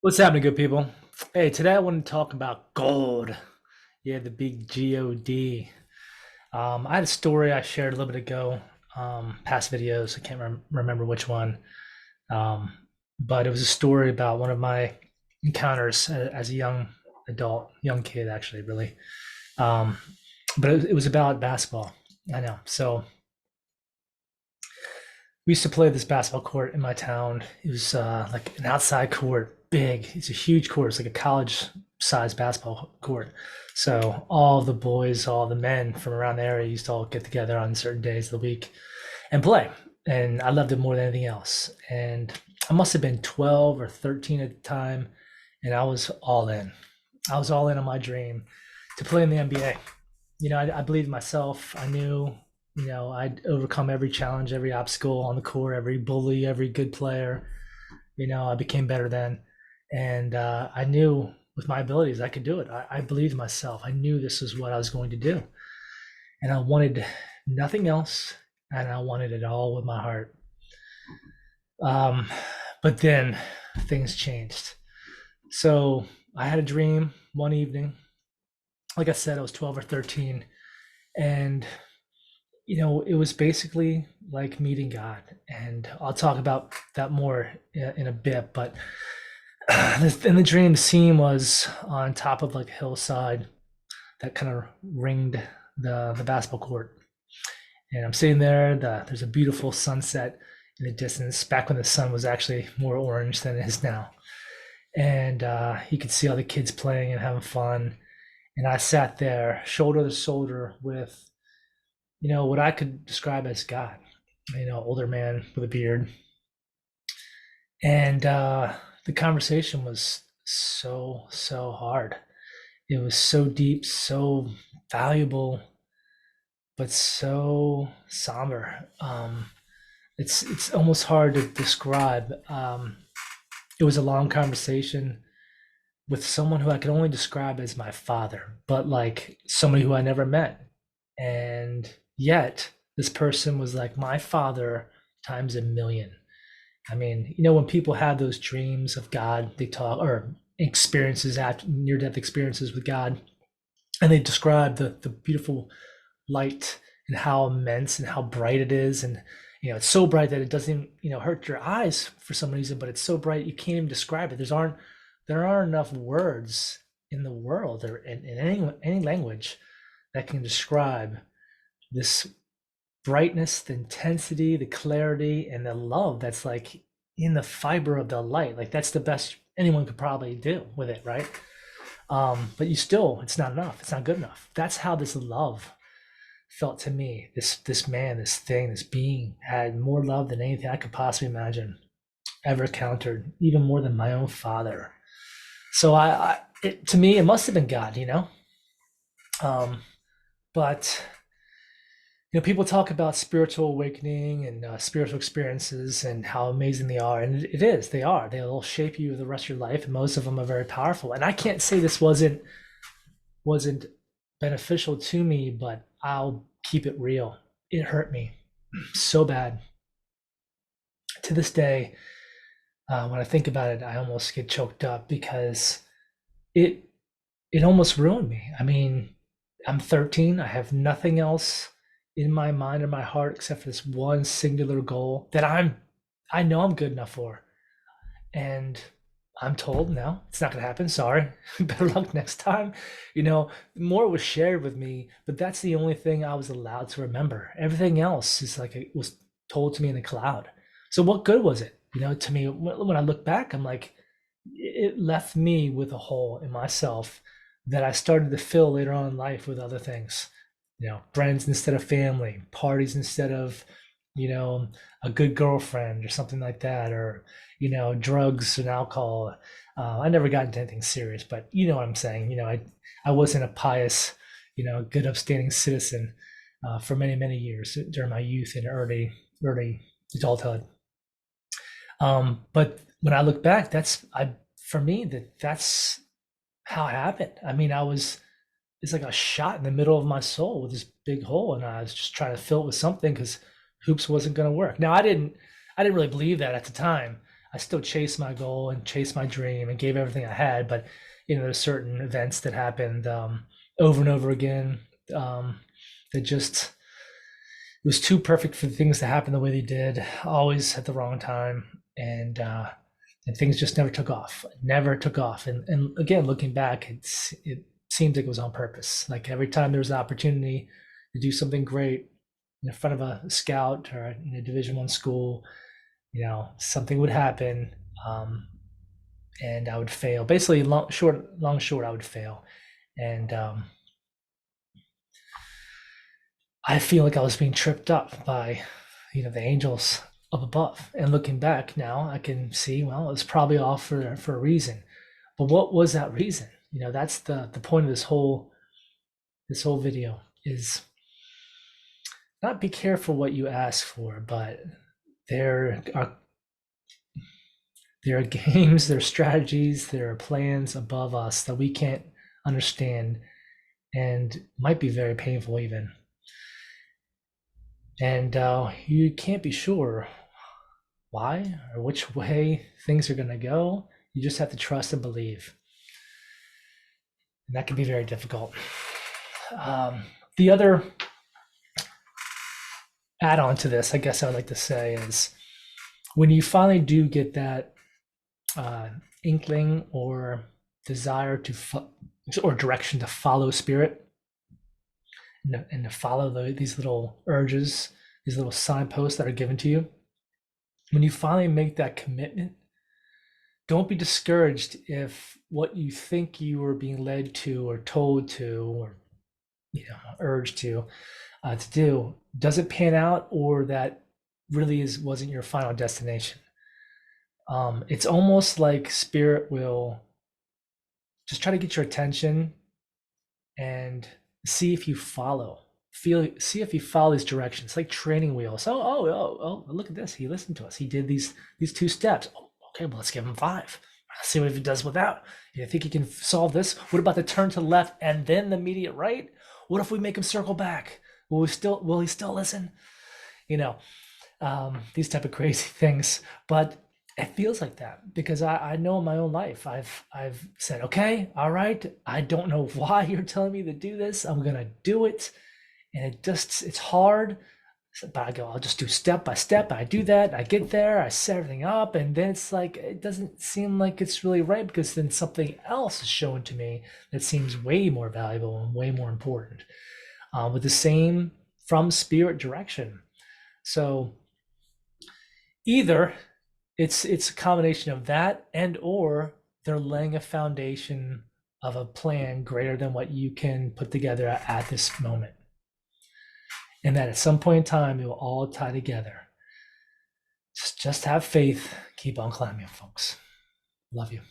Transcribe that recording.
What's happening, good people? Hey, today I want to talk about gold. Yeah, the big God. I had a story I shared a little bit ago, past videos. I can't remember which one, um, but it was a story about one of my encounters as a young adult, young kid, actually, really. Um, but it was about basketball. I know. So we used to play this basketball court in my town. It was like an outside court, big. It's a huge court. It's like a college-sized basketball court. So all the boys, all the men from around the area used to all get together on certain days of the week and play. And I loved it more than anything else. And I must have been 12 or 13 at the time, and I was all in. I was all in on my dream to play in the NBA. I believed in myself. I knew, I'd overcome every challenge, every obstacle on the court, every bully, every good player. I became better then. And I knew with my abilities, I could do it. I believed in myself. I knew this was what I was going to do. And I wanted nothing else. And I wanted it all with my heart. Um, but then things changed. So I had a dream one evening. Like I said, I was 12 or 13. And it was basically like meeting God, and I'll talk about that more in a bit. But in the dream, the scene was on top of like a hillside that kind of ringed the basketball court, and I'm sitting there. There's a beautiful sunset in the distance, back when the sun was actually more orange than it is now, and you could see all the kids playing and having fun. And I sat there, shoulder to shoulder with what I could describe as God, older man with a beard. And the conversation was so hard. It was so deep, so valuable, but so somber. It's almost hard to describe. It was a long conversation with someone who I could only describe as my father, but like somebody who I never met. And yet, this person was like my father times a million. I mean, when people have those dreams of God, they talk or experiences after near death experiences with God, and they describe the beautiful light and how immense and how bright it is. And, it's so bright that it doesn't, hurt your eyes for some reason, but it's so bright you can't even describe it. There aren't enough words in the world or in any language that can describe this brightness, the intensity, the clarity, and the love that's like in the fiber of the light. Like that's the best anyone could probably do with it, right? But it's not enough. It's not good enough. That's how this love felt to me. This man, this thing, this being had more love than anything I could possibly imagine ever encountered, even more than my own father. So to me, it must have been God. Um, but people talk about spiritual awakening and spiritual experiences and how amazing they are, and it is. They are. They'll shape you the rest of your life, and most of them are very powerful. And I can't say this wasn't beneficial to me, but I'll keep it real. It hurt me so bad. To this day, when I think about it, I almost get choked up because it it almost ruined me. I mean, I'm 13. I have nothing else in my mind or my heart except for this one singular goal that I know I'm good enough for. And I'm told no, it's not going to happen. Sorry. Better luck next time. More was shared with me, but that's the only thing I was allowed to remember. Everything else is like it was told to me in the cloud. So what good was it? To me, when I look back, I'm like, it left me with a hole in myself that I started to fill later on in life with other things. Friends instead of family, parties instead of, you know, a good girlfriend or something like that, or, drugs and alcohol. I never got into anything serious, but you know what I'm saying. I wasn't a pious, good upstanding citizen for many, many years during my youth and early adulthood. But when I look back, for me, that's how it happened. I mean, it's like a shot in the middle of my soul with this big hole, and I was just trying to fill it with something because hoops wasn't going to work. Now, I didn't really believe that at the time. I still chased my goal and chased my dream and gave everything I had. But there's certain events that happened over and over again that just it was too perfect for things to happen the way they did, always at the wrong time, and things just never took off, never took off. And again, looking back, it seems like it was on purpose. Like every time there was an opportunity to do something great in front of a scout or in a Division I school, something would happen, and I would fail. Basically, long short, I would fail, and I feel like I was being tripped up by, the angels up above. And looking back now, I can see, well, it was probably all for a reason. But what was that reason? That's the point of this whole video is not be careful what you ask for, but there are games, there are strategies, there are plans above us that we can't understand and might be very painful even. And you can't be sure why or which way things are going to go. You just have to trust and believe. And that can be very difficult. The other add on to this, I guess I would like to say, is when you finally do get that inkling or desire or direction to follow spirit and to follow these little urges, these little signposts that are given to you, when you finally make that commitment, don't be discouraged if what you think you were being led to or told to or urged to do doesn't pan out, or that really wasn't your final destination. It's almost like spirit will just try to get your attention and see if you see if you follow these directions, like training wheels. Oh, look at this. He listened to us. He did these 2 steps. Oh, okay, well, let's give him 5. Let's see what he does without. You think he can solve this? What about the turn to the left and then the immediate right? What if we make him circle back? Will he still listen? These type of crazy things. But it feels like that because I know in my own life I've said, okay, all right, I don't know why you're telling me to do this. I'm gonna do it, and it's hard. But I'll just do step by step. I do that. I get there. I set everything up, and then it's like it doesn't seem like it's really right because then something else is shown to me that seems way more valuable and way more important, with the same from spirit direction. So either it's a combination of that, and or they're laying a foundation of a plan greater than what you can put together at this moment, and that at some point in time it will all tie together. Just have faith, keep on climbing, folks. Love you.